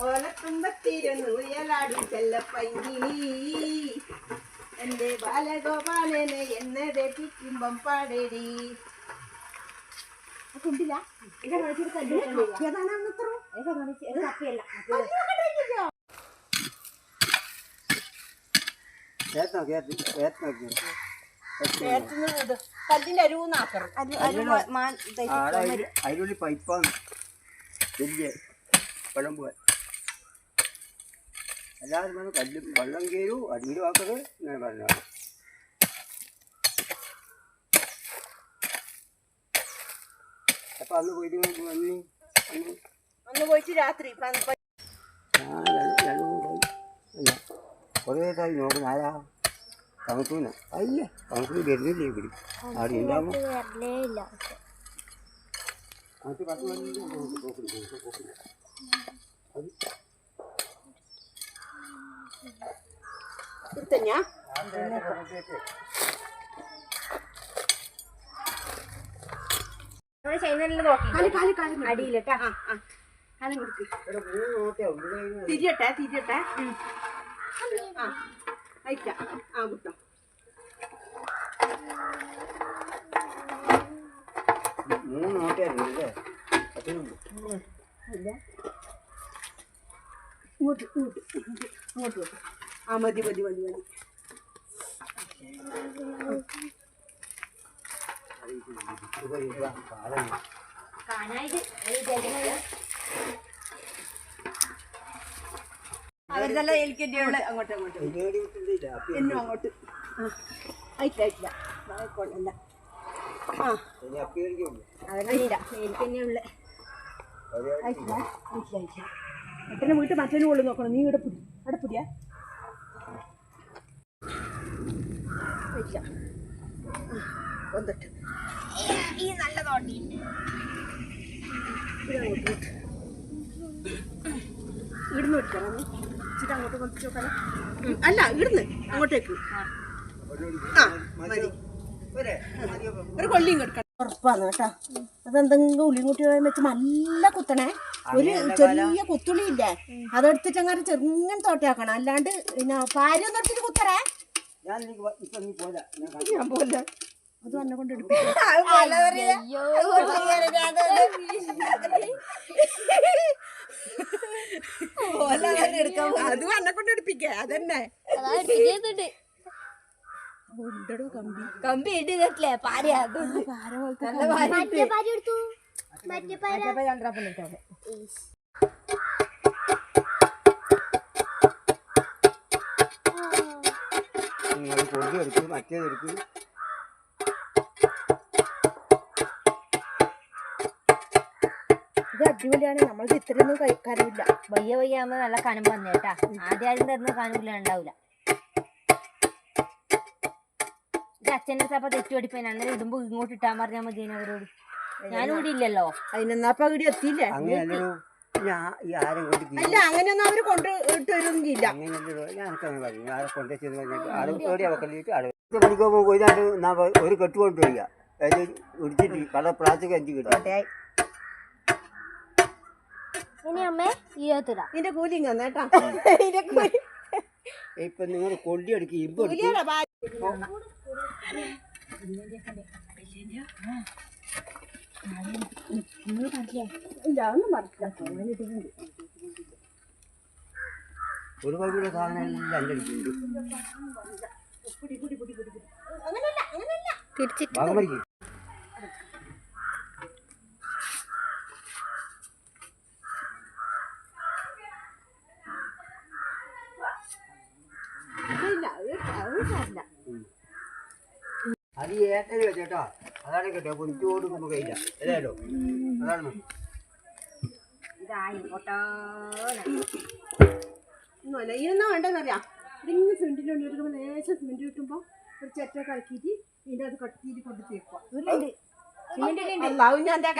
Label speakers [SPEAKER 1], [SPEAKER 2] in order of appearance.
[SPEAKER 1] ഓലത്തുമ്പത്തിരുന്നു ഉയലാടും ചെല്ലപ്പൈങ്കിളി എന്റെ ബാലഗോപാലനെ എന്നെ രക്ഷിക്കുമ്പം പാടേടി കുണ്ടില്ല കല്ലിന്റെ
[SPEAKER 2] അതിനുള്ളിൽ പൈപ്പാണ് വലിയ വെള്ളം പോകാൻ എല്ലാവരും വന്ന് കല്ലും വെള്ളം കയറൂ അടിയിലും ആക്കത് ഇങ്ങനെ പറഞ്ഞാണ്. അപ്പൊ അന്ന് പോയിട്ട്
[SPEAKER 1] അന്ന് പോയിട്ട് രാത്രി
[SPEAKER 2] കുറേ ദിവസമായി നോക്കുന്ന ആരാ തണുപ്പൂന അയ്യ തണുപ്പൂന് വരുന്നില്ലേ ഇവിടെ അവിടെ ഉണ്ടാകുമ്പോൾ അത് 10 മണി
[SPEAKER 1] അടിയിലട്ടാ തിരിയട്ടെ തിരിയട്ടെ അയക്കാം ആ കുട്ടോ
[SPEAKER 2] 3 നോട്ടായിരുന്നു അല്ലേ
[SPEAKER 1] ഇങ്ങോട്ട് ഇങ്ങോട്ട് ഇങ്ങോട്ട് ആ മതി മതി മതി മതി അവരെല്ലാം ഏൽക്കേണ്ടിയുള്ള അങ്ങോട്ട് അങ്ങോട്ട് എന്നും അങ്ങോട്ട് അയച്ചില്ല അയച്ചില്ല കൊള്ളല്ല ആ അതല്ല ഏൽക്കന്നെയുള്ള അയച്ചില്ല അയച്ചില്ല അയച്ചില്ല എത്ര വീട്ടിൽ മറ്റൊരു കൊള്ളു നോക്കണം നീ ഇടപ്പിടി അടപ്പിടിയാ അയച്ചില്ല വന്നിട്ട് ഈ നല്ല തോട്ടി ഇവിടുന്ന് വെക്കണം ഇച്ചിട്ട് അങ്ങോട്ട് കൊണ്ടിട്ട് നോക്കാനോ അല്ല ഇവിടുന്ന് അങ്ങോട്ടേക്ക് ആ മതി ഒരു കൊള്ളിയും കൊടുക്കണം ഉറപ്പാണ് കേട്ടോ അതെന്തെങ്കിലും ഉള്ളിങ്ങോട്ടി വെച്ച് നല്ല കുത്തണേ ഒരു ചെറിയ കുത്തുള്ളി ഇല്ലേ അതെടുത്തിട്ട് അങ്ങനെ ചെറുങ്ങനെ തോട്ടയാക്കണം അല്ലാണ്ട് പിന്നെ പാരൊന്നും എടുത്തിട്ട് കുത്തറേ ഞാൻ പോലെ അത് എന്നെ കൊണ്ട് അത് എന്നെ കൊണ്ട് എടുപ്പിക്ക അതന്നെ
[SPEAKER 3] കമ്പി ഇട്ടില്ലേ പാര
[SPEAKER 2] പൊടിയെടുക്കും മറ്റേതെടുക്കും
[SPEAKER 1] ഇത് അടിപൊളിയാണ് നമ്മൾക്ക് ഇത്രയൊന്നും കഴിക്കാറില്ല
[SPEAKER 3] വയ്യ വയ്യാകുമ്പോ നല്ല കനം വന്നേട്ടാ ആദ്യം തരുന്ന കനമില്ല ഉണ്ടാവില്ല ഇത് അച്ഛൻ്റെ അടുത്ത് അപ്പൊ തെറ്റുപടിപ്പോയി അന്നേരം ഇടുമ്പോ ഇങ്ങോട്ട് ഇട്ടാൻ പറഞ്ഞാൽ മതി അവരോട് ഞാനും കൂടി ഇല്ലല്ലോ
[SPEAKER 1] അതിനെന്നാപ്പ ഇവിടെ എത്തിയില്ലേ അല്ല അങ്ങനെയൊന്നും അവര് കൊണ്ട് ഇട്ട് വരുന്നില്ല
[SPEAKER 2] ഒരു കെട്ട് കൊണ്ടുപോയി ഇടിച്ചിട്ട് കളർ പ്ലാസ്റ്റിക് 5 കിട്ടും
[SPEAKER 1] ഇതിന്റെ കൂലി കേട്ടാ
[SPEAKER 2] ഇപ്പൊ നിങ്ങൾ കൊള്ളിയെടുക്കും ഇമ്പ് ഒരു വഴിയുടെ സാധനം എല്ലാം എൻ്റെ അടുത്തുണ്ട് അത് ഏറ്റവും വെച്ചേട്ടോ അതാണ് കേട്ടോ പൊടിച്ചു കൊടുക്കുമ്പോ കഴിയില്ല അതായോ അതാണ്
[SPEAKER 1] ഒന്നുമല്ല ഇതൊന്നും വേണ്ടെന്നറിയാം ഇതിങ്ങനെ സിമെന്റിൻ്റെ ഉള്ളിൽ എടുക്കുമ്പോൾ ലേശം സിമെന്റ് കിട്ടുമ്പോൾ ഒരു ചെറ്റ കളക്കിയിട്ട് ഇതിൻ്റെ അത് കട്ടിയിട്ട് കൊണ്ട് തേക്കുക